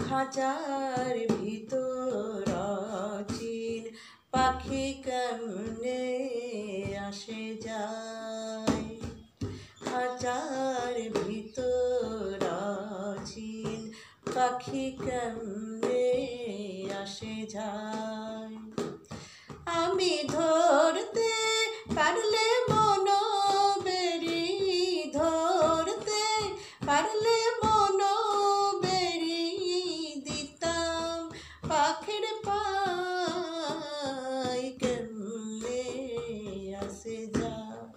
খাঁচার ভিতর অচিন পাখি কেমনে আসে যায়। খাঁচার ভিতর অচিন পাখি কেমনে আসে যায়। আমি ধরতে পারলে মনোবেরি, ধরতে পারলে মনোবেরি দিতাম পাখির পাই কেমনে আসে যায়।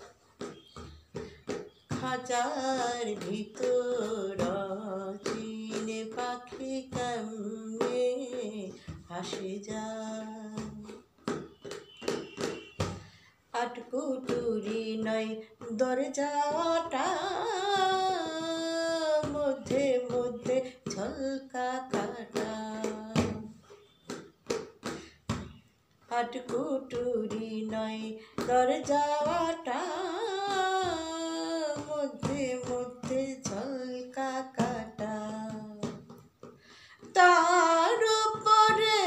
খাঁচার ভিতর অচিন পাখি কেমনে আসে যায়। আটকুটুরি নয় দরজাটা, মধ্যে মধ্যে ঝলকা কাটা। আটকুটুরি নয় দরজাটা, মধ্যে মধ্যে ঝলকা কাটা। তার উপরে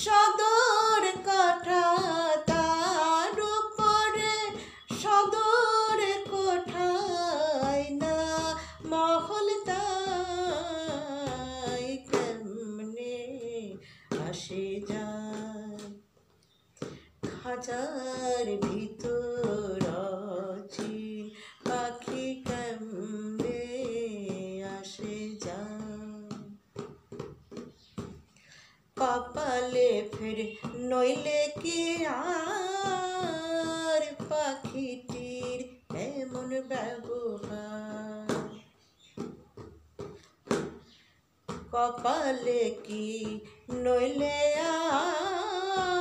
সদর কাঠা, তার উপরে সদর কোঠায় না মহল তাই কেমনে আসে যায়। খাঁচার ভিতর অচিন পাখি কেমনে আসে যায়। কপালে ফের নইলে কি আর পাখিটির এমন ব্যবহার। কপালে কি নইলে আর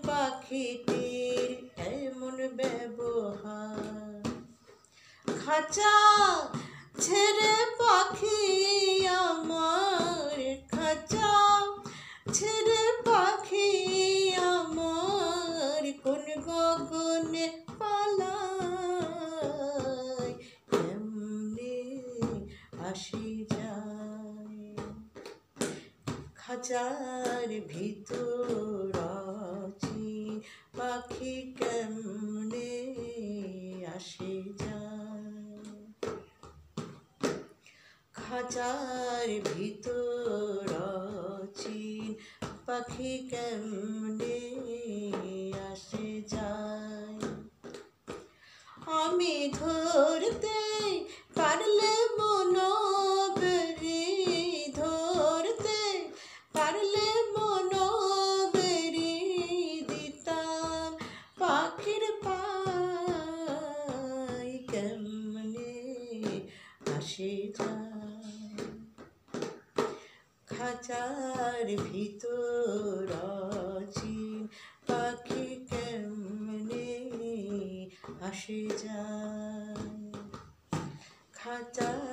পাখিটির এমন ব্যবহার। খাঁচা ছেড়ে পাখি আমার, খাঁচা ছেড়ে পাখি আমার কোন গগনে পালায় কেমনে আসি যায়। খাঁচার ভিতর অচিন পাখি কেমনে আসে যায়। খাঁচার ভিতর অচিন পাখি কেমনে আসে যায়। আমি ধরতে পারলে মনোবেরি, ধরতে পারলে মনোবেরি দিতাম পাখির পাই কেমনে আসে যায়। খাঁচার ভিতর অচিন পাখি কেমনে আসে যায়। খাঁচার